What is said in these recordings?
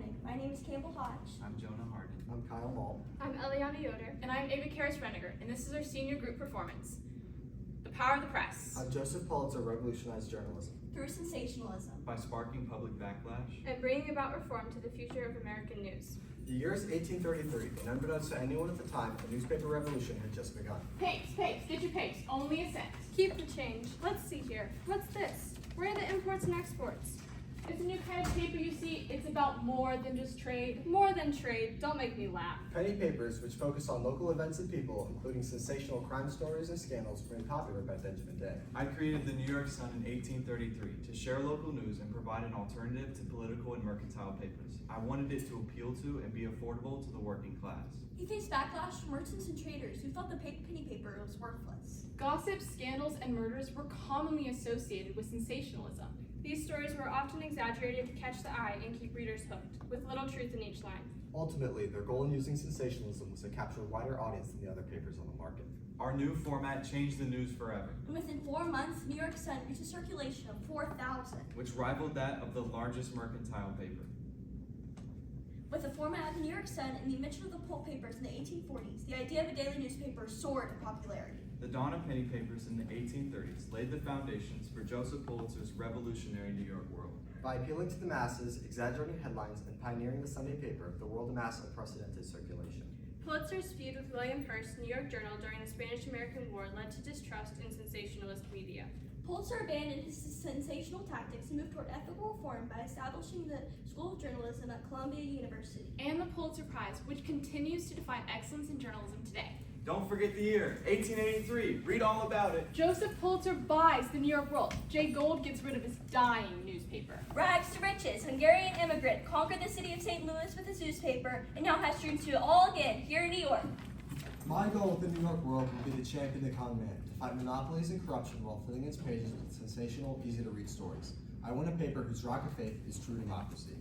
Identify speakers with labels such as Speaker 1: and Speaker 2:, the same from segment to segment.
Speaker 1: morning. My name is Campbell Hodge.
Speaker 2: I'm Jonah Hardin.
Speaker 3: I'm Kyle Mall.
Speaker 4: I'm Eliana Yoder.
Speaker 5: And I'm Ava Karras-Renniger, and this is our senior group performance, The Power of the Press.
Speaker 3: I'm Joseph Pulitzer revolutionized journalism.
Speaker 1: Through sensationalism.
Speaker 2: By sparking public backlash.
Speaker 4: And bringing about reform to the future of American news.
Speaker 3: The year is 1833, and unbeknownst to anyone at the time, a newspaper revolution had just begun.
Speaker 5: Papes, get your papes, only a cent.
Speaker 4: Keep the change. Let's see here. What's this? Where are the imports and exports?
Speaker 5: It's a new kind of paper, you see. It's about more than just trade.
Speaker 4: More than trade. Don't make me laugh.
Speaker 3: Penny papers, which focus on local events and people, including sensational crime stories and scandals, were made popular by Benjamin Day.
Speaker 2: I created the New York Sun in 1833 to share local news and provide an alternative to political and mercantile papers. I wanted it to appeal to and be affordable to the working class.
Speaker 1: He faced backlash from merchants and traders who thought the penny paper was worthless.
Speaker 5: Gossips, scandals, and murders were commonly associated with sensationalism.
Speaker 4: These stories were often exaggerated to catch the eye and keep readers hooked, with little truth in each line.
Speaker 3: Ultimately, their goal in using sensationalism was to capture a wider audience than the other papers on the market.
Speaker 2: Our new format changed the news forever,
Speaker 1: And within 4 months, New York Sun reached a circulation of 4,000.
Speaker 2: which rivaled that of the largest mercantile paper.
Speaker 1: With the format of the New York Sun and the invention of the pulp papers in the 1840s, the idea of a daily newspaper soared in popularity.
Speaker 2: The dawn of penny papers in the 1830s laid the foundations for Joseph Pulitzer's revolutionary New York world.
Speaker 3: By appealing to the masses, exaggerating headlines, and pioneering the Sunday paper, the world amassed unprecedented circulation.
Speaker 4: Pulitzer's feud with William Hearst's New York Journal during the Spanish-American War led to distrust in sensationalist media.
Speaker 1: Pulitzer abandoned his sensational tactics and moved toward ethical reform by establishing the School of Journalism at Columbia University.
Speaker 5: And the Pulitzer Prize, which continues to define excellence in journalism today.
Speaker 2: Don't forget the year, 1883. Read all about it.
Speaker 5: Joseph Pulitzer buys the New York World. Jay Gould gets rid of his dying newspaper.
Speaker 1: Rags to riches, Hungarian immigrant conquered the city of St. Louis with his newspaper and now has dreams to do it all again here in New York.
Speaker 3: My goal with the New York World will be to champion the common man, to fight monopolies and corruption while filling its pages with sensational, easy-to-read stories. I want a paper whose rock of faith is true democracy.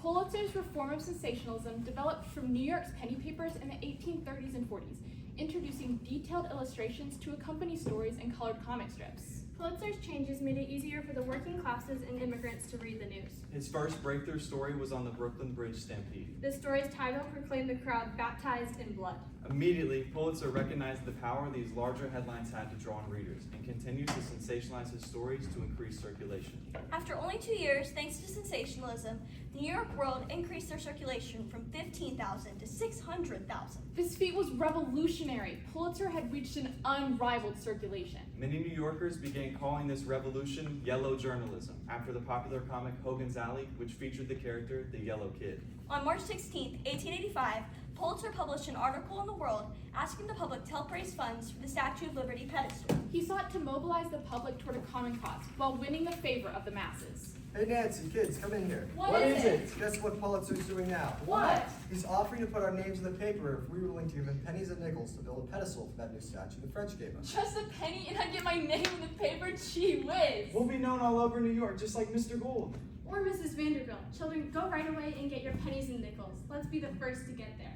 Speaker 5: Pulitzer's reform of sensationalism developed from New York's penny papers in the 1830s and 40s, introducing detailed illustrations to accompany stories in colored comic strips.
Speaker 4: Pulitzer's changes made it easier for the working classes and immigrants to read the news.
Speaker 2: His first breakthrough story was on the Brooklyn Bridge stampede.
Speaker 4: The story's title proclaimed the crowd baptized in blood.
Speaker 2: Immediately, Pulitzer recognized the power these larger headlines had to draw in readers and continued to sensationalize his stories to increase circulation.
Speaker 1: After only 2 years, thanks to sensationalism, the New York World increased their circulation from 15,000 to 600,000.
Speaker 5: This feat was revolutionary. Pulitzer had reached an unrivaled circulation.
Speaker 2: Many New Yorkers began calling this revolution yellow journalism, after the popular comic Hogan's Alley, which featured the character the Yellow Kid.
Speaker 1: On March 16, 1885, Pulitzer published an article in the World asking the public to help raise funds for the Statue of Liberty pedestal.
Speaker 5: He sought to mobilize the public toward a common cause while winning the favor of the masses.
Speaker 3: Hey Nancy, kids, come in here.
Speaker 4: What is it?
Speaker 3: Guess what Pulitzer's doing now?
Speaker 5: What?
Speaker 3: He's offering to put our names in the paper if we were willing to give him pennies and nickels to build a pedestal for that new statue the French gave us.
Speaker 5: Just a penny and I get my name in the paper? Gee whiz!
Speaker 2: We'll be known all over New York, just like Mr. Gould.
Speaker 4: Or Mrs. Vanderbilt. Children, go right away and get your pennies and nickels. Let's be the first to get there.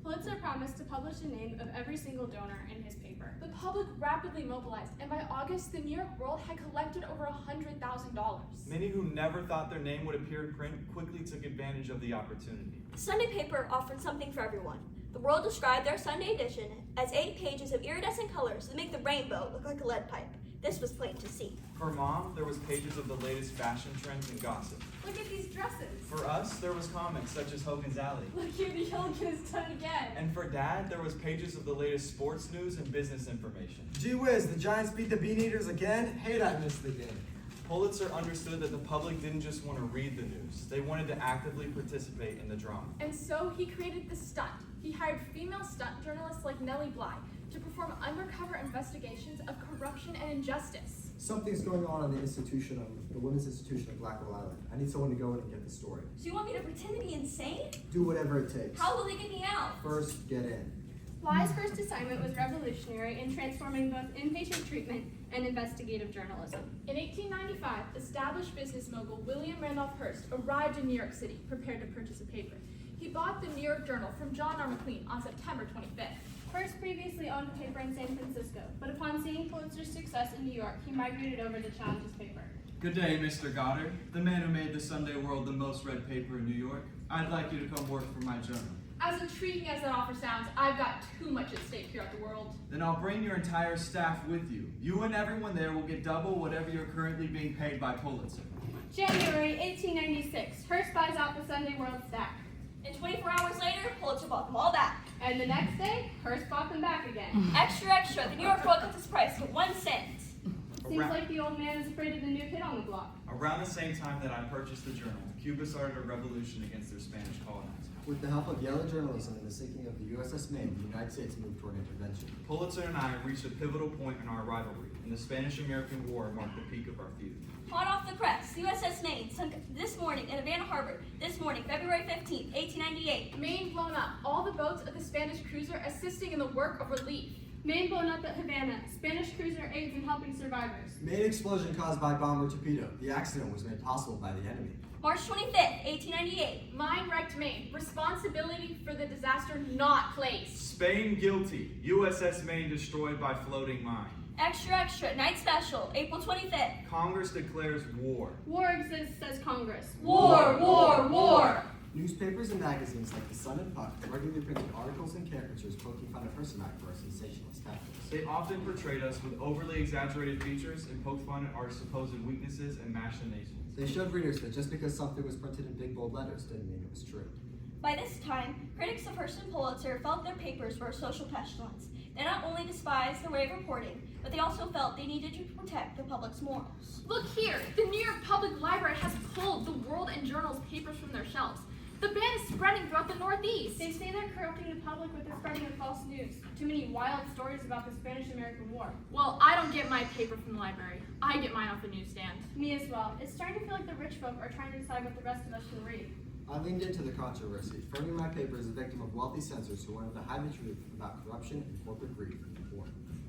Speaker 4: Pulitzer promised to publish the name of every single donor in his paper.
Speaker 5: The public rapidly mobilized, and by August, the New York World had collected over $100,000.
Speaker 2: Many who never thought their name would appear in print quickly took advantage of the opportunity.
Speaker 1: The Sunday paper offered something for everyone. The World described their Sunday edition as 8 pages of iridescent colors that make the rainbow look like a lead pipe. This was plain to see.
Speaker 2: For Mom, there was pages of the latest fashion trends and gossip.
Speaker 4: Look at these dresses.
Speaker 2: For us, there was comics such as Hogan's Alley.
Speaker 4: Look here, the Hilton has done it again.
Speaker 2: And for Dad, there was pages of the latest sports news and business information.
Speaker 3: Gee whiz, the Giants beat the Bean-Eaters again? Hate I missed the game.
Speaker 2: Pulitzer understood that the public didn't just want to read the news. They wanted to actively participate in the drama.
Speaker 5: And so he created the stunt. He hired female stunt journalists like Nellie Bly to perform undercover investigations of corruption and injustice.
Speaker 3: Something's going on in the Women's Institution of Blackwell Island. I need someone to go in and get the story.
Speaker 1: So you want me to pretend to be insane?
Speaker 3: Do whatever it takes.
Speaker 1: How will they get me out?
Speaker 3: First, get in.
Speaker 4: Bly's first assignment was revolutionary in transforming both inpatient treatment and investigative journalism.
Speaker 5: In 1895, established business mogul William Randolph Hearst arrived in New York City, prepared to purchase a paper. He bought the New York Journal from John R. McLean on September 25th.
Speaker 4: Hearst previously owned a paper in San Francisco, but upon seeing Pulitzer's success in New York, he migrated over to challenge his paper.
Speaker 2: Good day, Mr. Goddard, the man who made the Sunday World the most read paper in New York. I'd like you to come work for my journal.
Speaker 5: As intriguing as that offer sounds, I've got too much at stake here at the World.
Speaker 2: Then I'll bring your entire staff with you. You and everyone there will get double whatever you're currently being paid by Pulitzer.
Speaker 4: January 1896, Hearst buys out the Sunday World stack.
Speaker 1: And 24 hours later, Pulitzer bought them all back.
Speaker 4: And the next day, Hearst bought them back again.
Speaker 1: Extra, extra, the New York World cuts its price to 1 cent.
Speaker 4: Seems like the old man is afraid of the new kid on the block.
Speaker 2: Around the same time that I purchased the journal, Cuba started a revolution against their Spanish colonizers.
Speaker 3: With the help of yellow journalism and the sinking of the USS Maine, the United States moved toward intervention.
Speaker 2: Pulitzer and I reached a pivotal point in our rivalry, and the Spanish-American War marked the peak of our feud.
Speaker 1: Hot off the press, the USS Maine sunk this morning in Havana Harbor. This morning, February 15, 1898.
Speaker 5: Maine blown up, all the boats of the Spanish cruiser assisting in the work of relief.
Speaker 4: Maine blown up at Havana. Spanish cruiser aids in helping survivors.
Speaker 3: Maine explosion caused by bomb or torpedo. The accident was made possible by the enemy.
Speaker 1: March 25th, 1898.
Speaker 5: Mine wrecked Maine. Responsibility for the disaster not placed.
Speaker 2: Spain guilty. USS Maine destroyed by floating mine.
Speaker 1: Extra, extra, night special, April 25th.
Speaker 2: Congress declares war.
Speaker 4: War exists, says Congress.
Speaker 1: War, war, war.
Speaker 3: Newspapers and magazines like The Sun and Puck regularly printed articles and caricatures poking fun at Hearst and I for our sensationalist tactics.
Speaker 2: They often portrayed us with overly exaggerated features and poked fun at our supposed weaknesses and machinations.
Speaker 3: They showed readers that just because something was printed in big bold letters didn't mean it was true.
Speaker 1: By this time, critics of Hearst and Pulitzer felt their papers were a social pestilence. They not only despised their way of reporting, but they also felt they needed to protect the public's morals.
Speaker 5: Look here, the New York Public Library has pulled the World and Journal's papers from their shelves. The ban is spreading throughout the Northeast.
Speaker 4: They say they're corrupting the public with the spreading of false news. Too many wild stories about the Spanish-American War.
Speaker 5: Well, I don't get my paper from the library. I get mine off the newsstand.
Speaker 4: Me as well. It's starting to feel like the rich folk are trying to decide what the rest of us should read.
Speaker 3: I leaned into the controversy, framing my paper as a victim of wealthy censors who wanted to hide the truth about corruption and corporate greed in the war.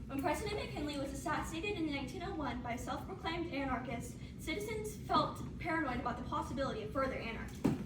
Speaker 1: When President McKinley was assassinated in 1901 by a self-proclaimed anarchist, citizens felt paranoid about the possibility of further anarchy.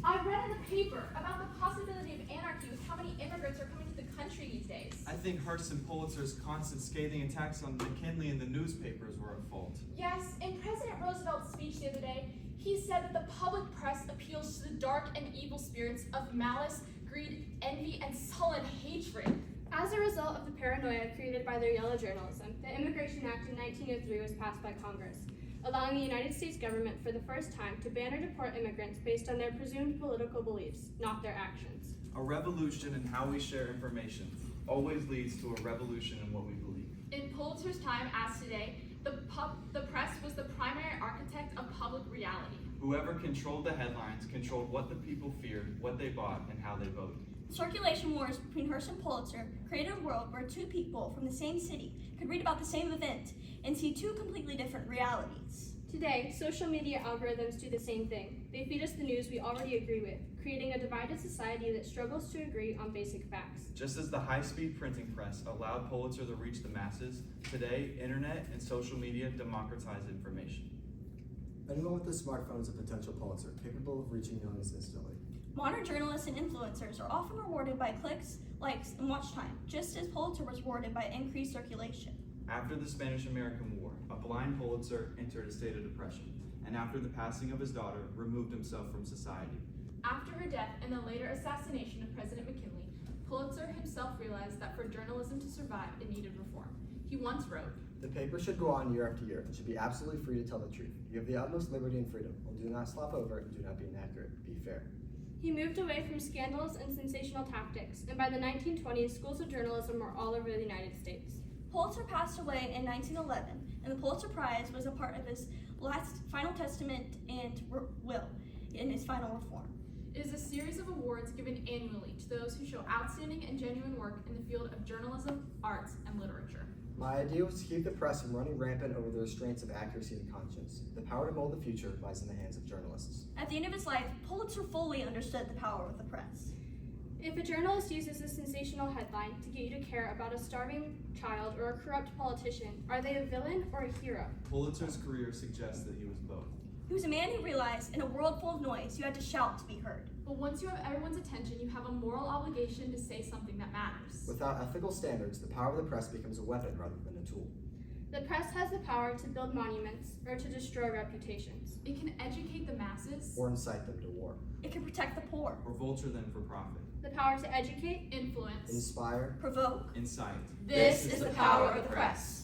Speaker 5: I read in the paper about the possibility of anarchy with how many immigrants are coming to the country these days.
Speaker 2: I think Hearst and Pulitzer's constant scathing attacks on McKinley in the newspapers were at fault.
Speaker 5: Yes, in President Roosevelt's speech the other day, he said that the public press appeals to the dark and evil spirits of malice, greed, envy, and sullen hatred.
Speaker 4: As a result of the paranoia created by their yellow journalism, the Immigration Act in 1903 was passed by Congress, allowing the United States government for the first time to ban or deport immigrants based on their presumed political beliefs, not their actions.
Speaker 2: A revolution in how we share information always leads to a revolution in what we believe.
Speaker 5: In Pulitzer's time, as today, the press was the primary architect of public reality.
Speaker 2: Whoever controlled the headlines controlled what the people feared, what they bought, and how they voted.
Speaker 1: Circulation wars between Hearst and Pulitzer created a world where two people from the same city could read about the same event and see two completely different realities.
Speaker 4: Today, social media algorithms do the same thing. They feed us the news we already agree with, creating a divided society that struggles to agree on basic facts.
Speaker 2: Just as the high-speed printing press allowed Pulitzer to reach the masses, today, internet and social media democratize information.
Speaker 3: Anyone with a smartphone is a potential Pulitzer, capable of reaching millions instantly.
Speaker 1: Modern journalists and influencers are often rewarded by clicks, likes, and watch time, just as Pulitzer was rewarded by increased circulation.
Speaker 2: After the Spanish-American War, a blind Pulitzer entered a state of depression, and after the passing of his daughter, removed himself from society.
Speaker 5: After her death and the later assassination of President McKinley, Pulitzer himself realized that for journalism to survive, it needed reform. He once wrote,
Speaker 3: The paper should go on year after year and should be absolutely free to tell the truth. You have the utmost liberty and freedom. Well, do not slop over and do not be inaccurate. Be fair.
Speaker 4: He moved away from scandals and sensational tactics, and by the 1920s, schools of journalism were all over the United States.
Speaker 1: Pulitzer passed away in 1911, and the Pulitzer Prize was a part of his final testament and will in his final reform.
Speaker 5: It is a series of awards given annually to those who show outstanding and genuine work in the field of journalism, arts, and literature.
Speaker 3: My idea was to keep the press from running rampant over the restraints of accuracy and conscience. The power to mold the future lies in the hands of journalists.
Speaker 1: At the end of his life, Pulitzer fully understood the power of the press.
Speaker 4: If a journalist uses a sensational headline to get you to care about a starving child or a corrupt politician, are they a villain or a hero?
Speaker 2: Pulitzer's career suggests that he was both.
Speaker 1: He was a man who realized in a world full of noise, you had to shout to be heard.
Speaker 5: But once you have everyone's attention, you have a moral obligation to say something that matters.
Speaker 3: Without ethical standards, the power of the press becomes a weapon rather than a tool.
Speaker 4: The press has the power to build monuments or to destroy reputations.
Speaker 5: It can educate the masses,
Speaker 3: or incite them to war.
Speaker 1: It can protect the poor,
Speaker 2: or vulture them for profit.
Speaker 4: The power to educate,
Speaker 5: influence,
Speaker 3: Inspire,
Speaker 1: provoke.
Speaker 2: Incite.
Speaker 1: This is the power of the press.